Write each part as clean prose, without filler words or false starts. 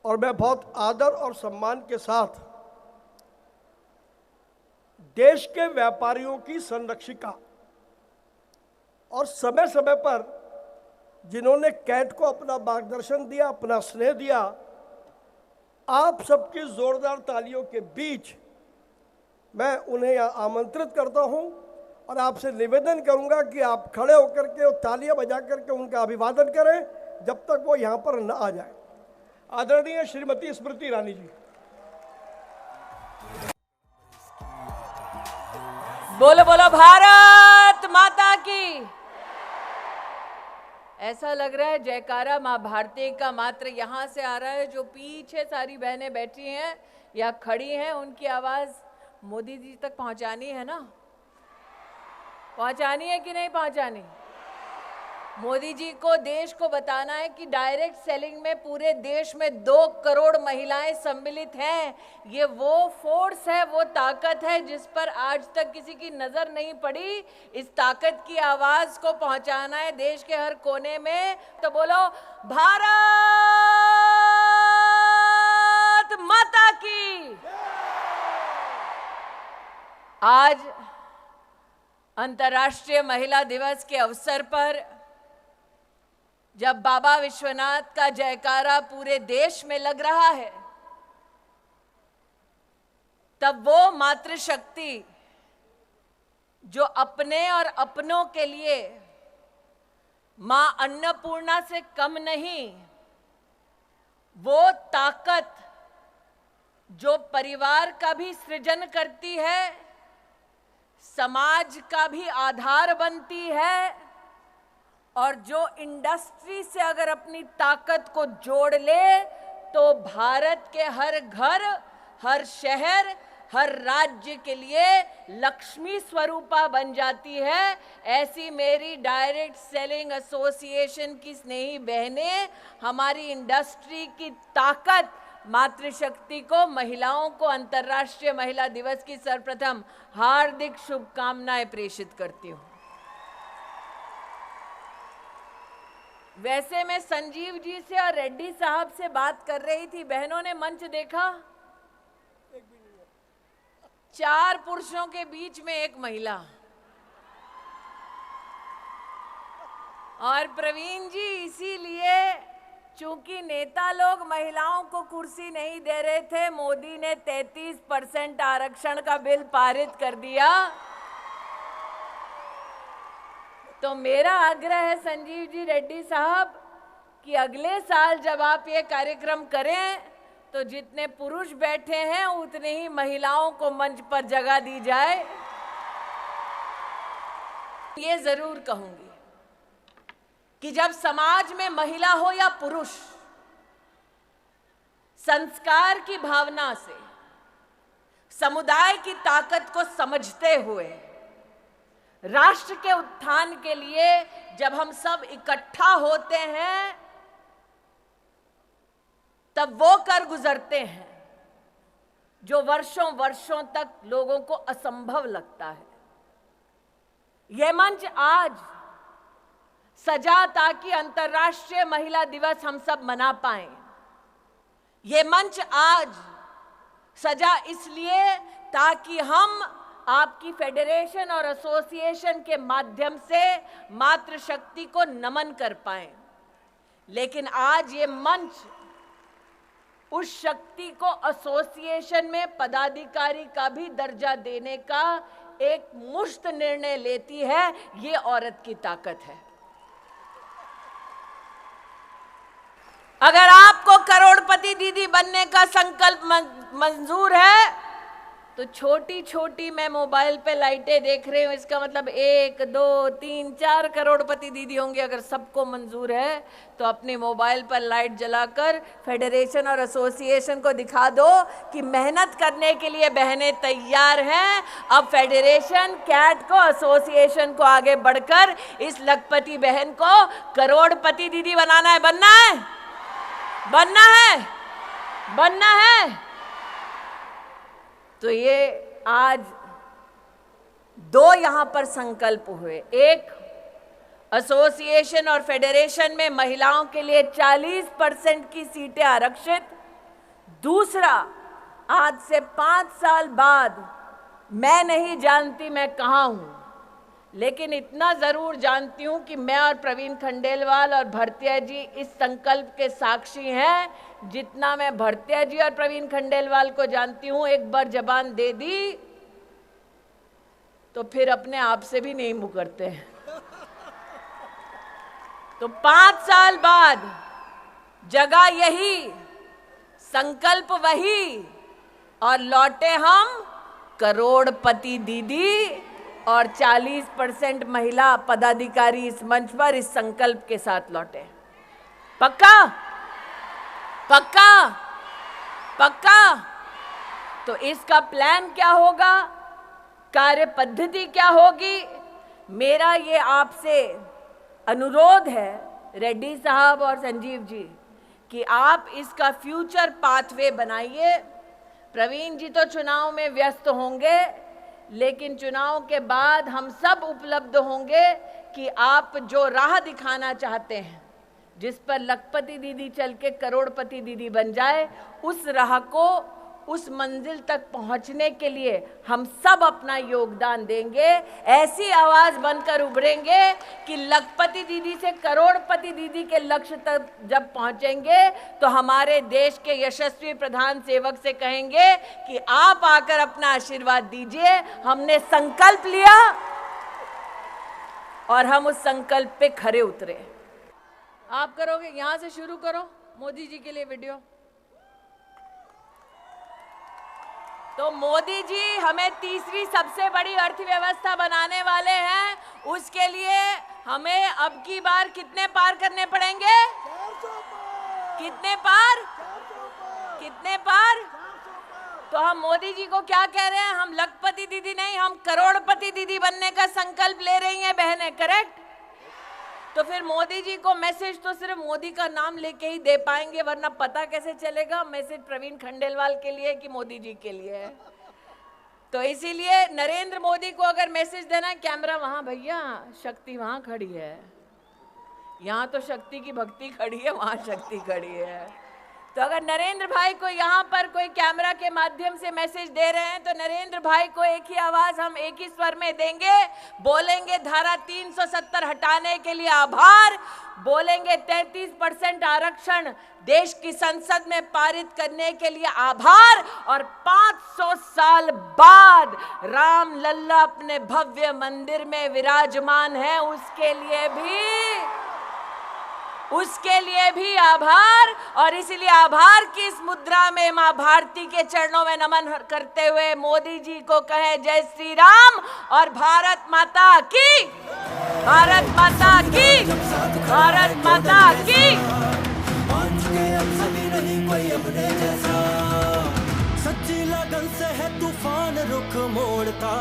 और मैं बहुत आदर और सम्मान के साथ देश के व्यापारियों की संरक्षिका और समय समय पर जिन्होंने कैट को अपना मार्गदर्शन दिया, अपना स्नेह दिया, आप सबकी जोरदार तालियों के बीच मैं उन्हें आमंत्रित करता हूं और आपसे निवेदन करूंगा कि आप खड़े होकर के और तालियां बजा करके उनका अभिवादन करें जब तक वो यहां पर न आ जाए। आदरणीय श्रीमती स्मृति ईरानी जी। बोलो बोलो भारत माता की। ऐसा लग रहा है जयकारा माँ भारती का मात्र यहाँ से आ रहा है। जो पीछे सारी बहनें बैठी हैं या खड़ी हैं, उनकी आवाज मोदी जी तक पहुंचानी है ना? पहुंचानी है कि नहीं पहुंचानी? मोदी जी को देश को बताना है कि डायरेक्ट सेलिंग में पूरे देश में 2 करोड़ महिलाएं सम्मिलित हैं। ये वो फोर्स है, वो ताकत है जिस पर आज तक किसी की नजर नहीं पड़ी। इस ताकत की आवाज को पहुंचाना है देश के हर कोने में। तो बोलो भारत माता की। आज अंतर्राष्ट्रीय महिला दिवस के अवसर पर जब बाबा विश्वनाथ का जयकारा पूरे देश में लग रहा है, तब वो मातृशक्ति जो अपने और अपनों के लिए मां अन्नपूर्णा से कम नहीं, वो ताकत जो परिवार का भी सृजन करती है, समाज का भी आधार बनती है, और जो इंडस्ट्री से अगर अपनी ताकत को जोड़ ले तो भारत के हर घर, हर शहर, हर राज्य के लिए लक्ष्मी स्वरूपा बन जाती है। ऐसी मेरी डायरेक्ट सेलिंग एसोसिएशन की स्नेही बहनें हमारी इंडस्ट्री की ताकत मातृशक्ति को, महिलाओं को अंतर्राष्ट्रीय महिला दिवस की सर्वप्रथम हार्दिक शुभकामनाएं प्रेषित करती हूं। वैसे मैं संजीव जी से और रेड्डी साहब से बात कर रही थी। बहनों ने मंच देखा? 4 पुरुषों के बीच में 1 महिला। और प्रवीण जी, इसीलिए चूंकि नेता लोग महिलाओं को कुर्सी नहीं दे रहे थे, मोदी ने 33% आरक्षण का बिल पारित कर दिया। तो मेरा आग्रह है संजीव जी, रेड्डी साहब, कि अगले साल जब आप ये कार्यक्रम करें तो जितने पुरुष बैठे हैं उतने ही महिलाओं को मंच पर जगह दी जाए। ये जरूर कहूंगी कि जब समाज में महिला हो या पुरुष, संस्कार की भावना से समुदाय की ताकत को समझते हुए राष्ट्र के उत्थान के लिए जब हम सब इकट्ठा होते हैं, तब वो कर गुजरते हैं जो वर्षों वर्षों तक लोगों को असंभव लगता है। यह मंच आज सजा ताकि अंतर्राष्ट्रीय महिला दिवस हम सब मना पाएं। यह मंच आज सजा इसलिए ताकि हम आपकी फेडरेशन और एसोसिएशन के माध्यम से मातृशक्ति को नमन कर पाएं। लेकिन आज ये मंच उस शक्ति को एसोसिएशन में पदाधिकारी का भी दर्जा देने का एक मुश्त निर्णय लेती है। ये औरत की ताकत है। अगर आपको करोड़पति दीदी बनने का संकल्प मंजूर है तो छोटी छोटी मैं मोबाइल पे लाइटें देख रही हूँ, इसका मतलब 1, 2, 3, 4 करोड़पति दीदी होंगे। अगर सबको मंजूर है तो अपनी मोबाइल पर लाइट जलाकर फेडरेशन और एसोसिएशन को दिखा दो कि मेहनत करने के लिए बहनें तैयार हैं। अब फेडरेशन, कैट को, एसोसिएशन को आगे बढ़कर इस लखपति बहन को करोड़पति दीदी बनाना है। बनना है, बनना है, बनना है। तो ये आज 2 यहां पर संकल्प हुए। एक, एसोसिएशन और फेडरेशन में महिलाओं के लिए 40% की सीटें आरक्षित, दूसरा, आज से 5 साल बाद मैं नहीं जानती मैं कहाँ हूँ, लेकिन इतना जरूर जानती हूँ कि मैं और प्रवीण खंडेलवाल और भरतिया जी इस संकल्प के साक्षी हैं। जितना मैं भरतिया जी और प्रवीण खंडेलवाल को जानती हूँ, एक बार जबान दे दी तो फिर अपने आप से भी नहीं मुकरते हैं। तो 5 साल बाद जगह यही, संकल्प वही, और लौटे हम करोड़पति दीदी और 40% महिला पदाधिकारी इस मंच पर इस संकल्प के साथ लौटे। पक्का? पक्का? पक्का? तो इसका प्लान क्या होगा, कार्य पद्धति क्या होगी? मेरा ये आपसे अनुरोध है रेड्डी साहब और संजीव जी कि आप इसका फ्यूचर पाथवे बनाइए। प्रवीण जी तो चुनाव में व्यस्त होंगे, लेकिन चुनाव के बाद हम सब उपलब्ध होंगे कि आप जो राह दिखाना चाहते हैं, जिस पर लखपति दीदी चल के करोड़पति दीदी बन जाए, उस राह को, उस मंजिल तक पहुंचने के लिए हम सब अपना योगदान देंगे। ऐसी आवाज बनकर उभरेंगे कि लखपति दीदी से करोड़पति दीदी के लक्ष्य तक जब पहुंचेंगे तो हमारे देश के यशस्वी प्रधान सेवक से कहेंगे कि आप आकर अपना आशीर्वाद दीजिए। हमने संकल्प लिया और हम उस संकल्प पे खरे उतरे। आप करोगे? यहां से शुरू करो मोदी जी के लिए वीडियो। तो मोदी जी हमें तीसरी सबसे बड़ी अर्थव्यवस्था बनाने वाले हैं। उसके लिए हमें अब की बार कितने पार करने पड़ेंगे? कितने पार? कितने पार? तो हम मोदी जी को क्या कह रहे हैं? हम लखपति दीदी नहीं, हम करोड़पति दीदी बनने का संकल्प ले रही हैं बहनें। करेक्ट? तो फिर मोदी जी को मैसेज तो सिर्फ मोदी का नाम लेके ही दे पाएंगे, वरना पता कैसे चलेगा मैसेज प्रवीण खंडेलवाल के लिए कि मोदी जी के लिए है। तो इसीलिए नरेंद्र मोदी को अगर मैसेज देना है, कैमरा वहां भैया, शक्ति वहां खड़ी है। यहाँ तो शक्ति की भक्ति खड़ी है, वहां शक्ति खड़ी है। तो अगर नरेंद्र भाई को यहाँ पर कोई कैमरा के माध्यम से मैसेज दे रहे हैं, तो नरेंद्र भाई को एक ही आवाज हम एक ही स्वर में देंगे, बोलेंगे धारा 370 हटाने के लिए आभार, बोलेंगे 33% आरक्षण देश की संसद में पारित करने के लिए आभार, और 500 साल बाद राम लल्ला अपने भव्य मंदिर में विराजमान है, उसके लिए भी आभार। और इसलिए आभार की इस मुद्रा में मां भारती के चरणों में नमन करते हुए मोदी जी को कहें जय श्री राम और भारत माता की, भारत माता की, भारत माता की। सच्ची लगन से है तूफान रुख मोड़ता,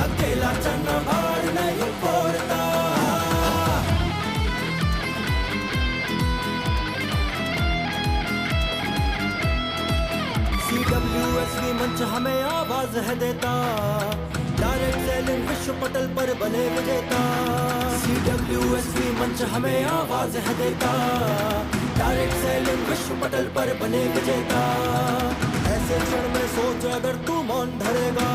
अकेला चन्ना भाड़ नहीं फोड़ता। CWSV मंच हमें आवाज है देता, डायरेक्ट सेलिंग विश्व पटल पर बने विजेता। CWSV मंच हमें आवाज है देता, डायरेक्ट सेलिंग विश्व पटल पर बने विजेता। ऐसे क्षण में सोच अगर तू मौन धरेगा,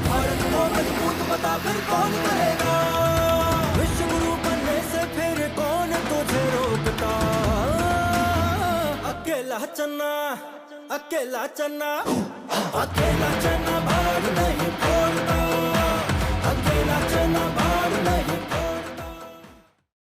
भारत को मजबूत बता फिर कौन करेगा। विश्व गुरु बनने से फिर कौन तुझे रोकता। अकेला चन्ना, अकेला चन्ना, अकेला चन्ना।